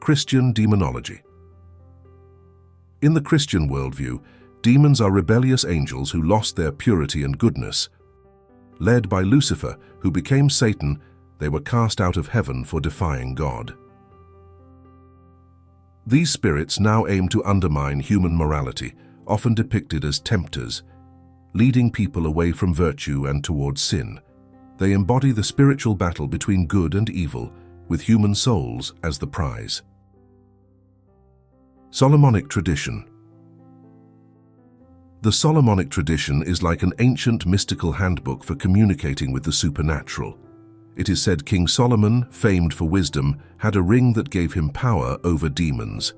Christian Demonology. In the Christian worldview, demons are rebellious angels who lost their purity and goodness. Led by Lucifer, who became Satan, they were cast out of heaven for defying God. These spirits now aim to undermine human morality, often depicted as tempters, leading people away from virtue and towards sin. They embody the spiritual battle between good and evil, with human souls as the prize. Solomonic Tradition. The Solomonic Tradition is like an ancient mystical handbook for communicating with the supernatural. It is said King Solomon, famed for wisdom, had a ring that gave him power over demons.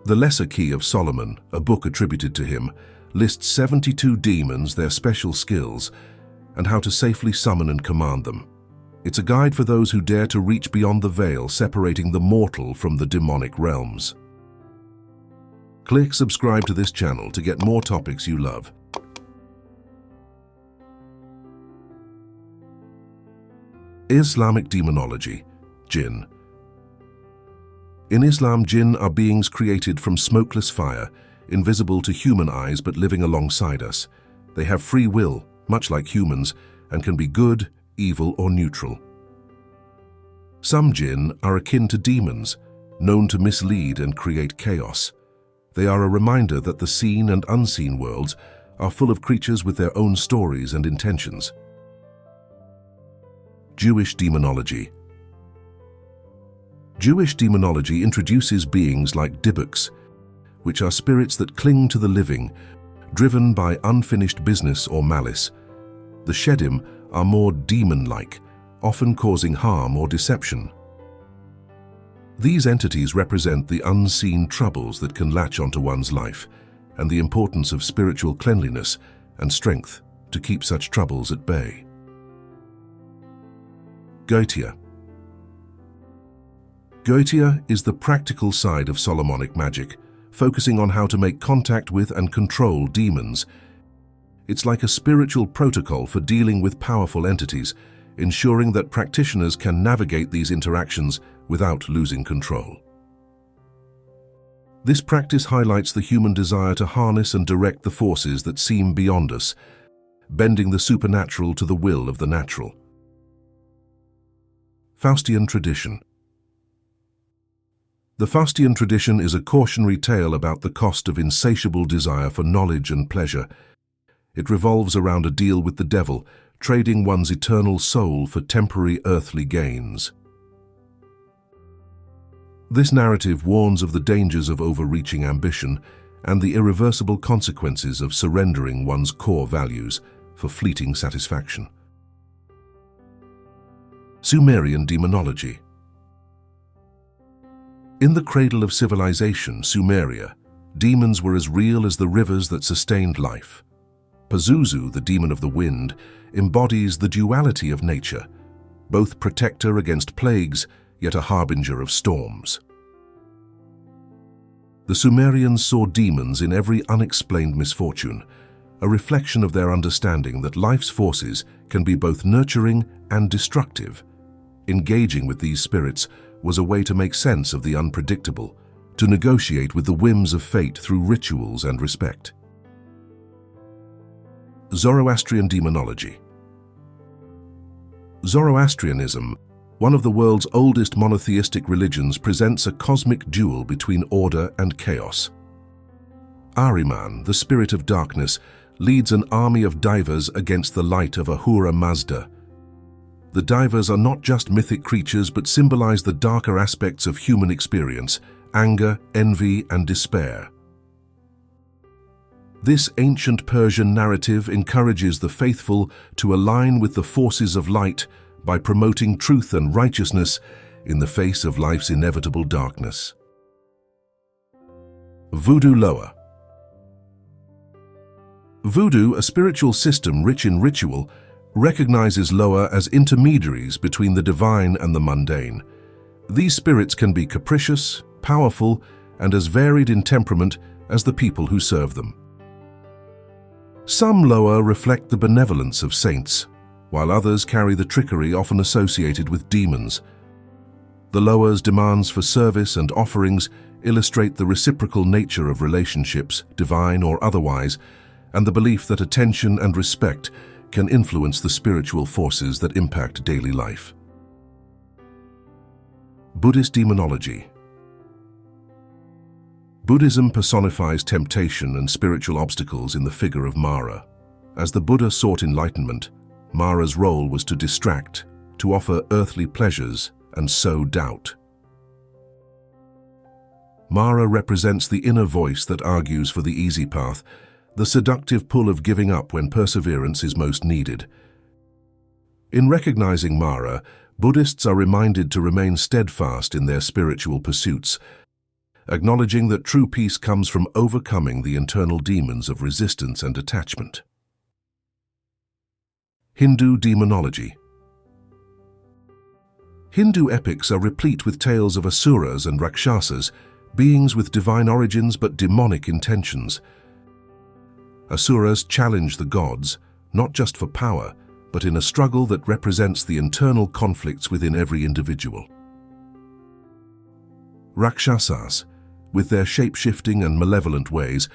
The Lesser Key of Solomon, a book attributed to him, lists 72 demons, their special skills, and how to safely summon and command them. It's a guide for those who dare to reach beyond the veil separating the mortal from the demonic realms. Click subscribe to this channel to get more topics you love. Islamic Demonology, Jinn. In Islam, Jinn are beings created from smokeless fire, invisible to human eyes but living alongside us. They have free will, much like humans, and can be good, evil, or neutral. Some Jinn are akin to demons, known to mislead and create chaos. They are a reminder that the seen and unseen worlds are full of creatures with their own stories and intentions. Jewish Demonology. Jewish demonology introduces beings like Dybbuk, which are spirits that cling to the living, driven by unfinished business or malice. The Shedim are more demon-like, often causing harm or deception. These entities represent the unseen troubles that can latch onto one's life, and the importance of spiritual cleanliness and strength to keep such troubles at bay. Goetia. Goetia is the practical side of Solomonic magic, focusing on how to make contact with and control demons. It's like a spiritual protocol for dealing with powerful entities, ensuring that practitioners can navigate these interactions without losing control. This practice highlights the human desire to harness and direct the forces that seem beyond us, bending the supernatural to the will of the natural. Faustian Tradition. The Faustian Tradition is a cautionary tale about the cost of insatiable desire for knowledge and pleasure. It revolves around a deal with the devil, trading one's eternal soul for temporary earthly gains. This narrative warns of the dangers of overreaching ambition and the irreversible consequences of surrendering one's core values for fleeting satisfaction. Sumerian Demonology. In the cradle of civilization, Sumeria, demons were as real as the rivers that sustained life. Pazuzu, the demon of the wind, embodies the duality of nature, both protector against plagues, yet a harbinger of storms. The Sumerians saw demons in every unexplained misfortune, a reflection of their understanding that life's forces can be both nurturing and destructive. Engaging with these spirits was a way to make sense of the unpredictable, to negotiate with the whims of fate through rituals and respect. Zoroastrian Demonology. Zoroastrianism, one of the world's oldest monotheistic religions, presents a cosmic duel between order and chaos. Ahriman, the spirit of darkness, leads an army of divers against the light of Ahura Mazda. The divers are not just mythic creatures but symbolize the darker aspects of human experience: anger, envy, and despair. This ancient Persian narrative encourages the faithful to align with the forces of light by promoting truth and righteousness in the face of life's inevitable darkness. Voodoo Loa. Voodoo, a spiritual system rich in ritual, recognizes Loa as intermediaries between the divine and the mundane. These spirits can be capricious, powerful, and as varied in temperament as the people who serve them. Some Loa reflect the benevolence of saints, while others carry the trickery often associated with demons. The Loa's demands for service and offerings illustrate the reciprocal nature of relationships, divine or otherwise, and the belief that attention and respect can influence the spiritual forces that impact daily life. Buddhist Demonology. Buddhism personifies temptation and spiritual obstacles in the figure of Mara. As the Buddha sought enlightenment, Mara's role was to distract, to offer earthly pleasures, and sow doubt. Mara represents the inner voice that argues for the easy path, the seductive pull of giving up when perseverance is most needed. In recognizing Mara, Buddhists are reminded to remain steadfast in their spiritual pursuits, acknowledging that true peace comes from overcoming the internal demons of resistance and attachment. Hindu Demonology. Hindu epics are replete with tales of asuras and rakshasas, beings with divine origins but demonic intentions. Asuras challenge the gods, not just for power, but in a struggle that represents the internal conflicts within every individual. Rakshasas, with their shape-shifting and malevolent ways,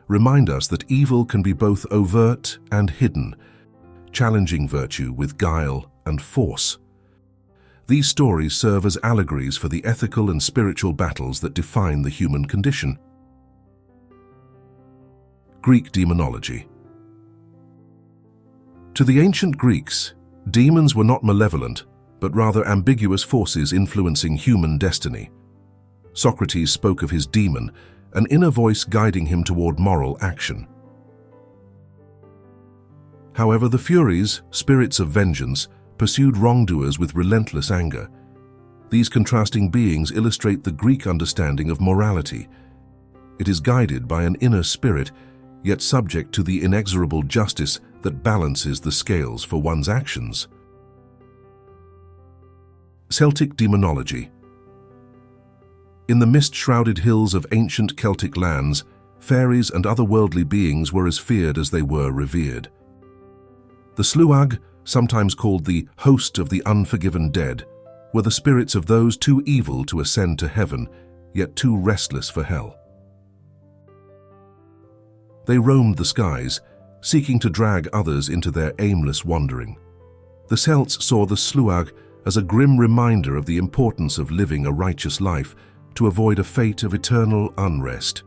remind us that evil can be both overt and hidden, challenging virtue with guile and force. These stories serve as allegories for the ethical and spiritual battles that define the human condition. Greek Demonology. To the ancient Greeks, demons were not malevolent, but rather ambiguous forces influencing human destiny. Socrates spoke of his demon, an inner voice guiding him toward moral action. However, the Furies, spirits of vengeance, pursued wrongdoers with relentless anger. These contrasting beings illustrate the Greek understanding of morality. It is guided by an inner spirit, yet subject to the inexorable justice that balances the scales for one's actions. Celtic Demonology. In the mist-shrouded hills of ancient Celtic lands, fairies and otherworldly beings were as feared as they were revered. The Sluag, sometimes called the host of the unforgiven dead, were the spirits of those too evil to ascend to heaven, yet too restless for hell. They roamed the skies, seeking to drag others into their aimless wandering. The Celts saw the Sluag as a grim reminder of the importance of living a righteous life to avoid a fate of eternal unrest,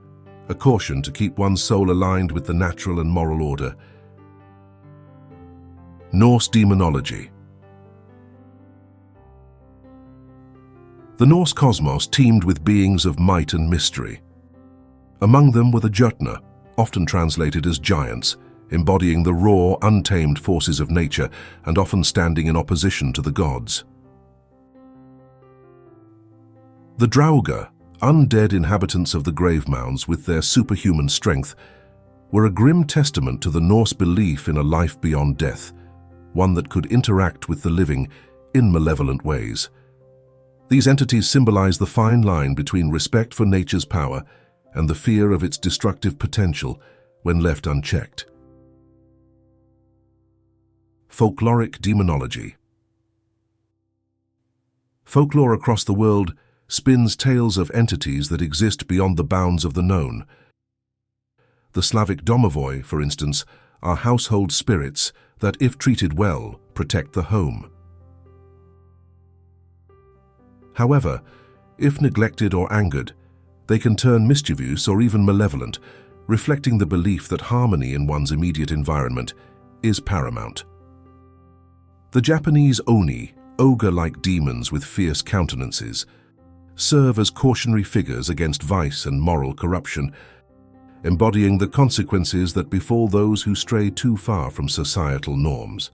a caution to keep one's soul aligned with the natural and moral order. Norse Demonology. The Norse cosmos teemed with beings of might and mystery. Among them were the Jotnar, often translated as giants, embodying the raw, untamed forces of nature and often standing in opposition to the gods. The Draugr, undead inhabitants of the grave mounds with their superhuman strength, were a grim testament to the Norse belief in a life beyond death, one that could interact with the living in malevolent ways. These entities symbolize the fine line between respect for nature's power and the fear of its destructive potential when left unchecked. Folkloric Demonology. Folklore across the world spins tales of entities that exist beyond the bounds of the known. The Slavic domovoi, for instance, are household spirits that, if treated well, protect the home. However, if neglected or angered, they can turn mischievous or even malevolent, reflecting the belief that harmony in one's immediate environment is paramount. The Japanese oni, ogre-like demons with fierce countenances, serve as cautionary figures against vice and moral corruption, embodying the consequences that befall those who stray too far from societal norms.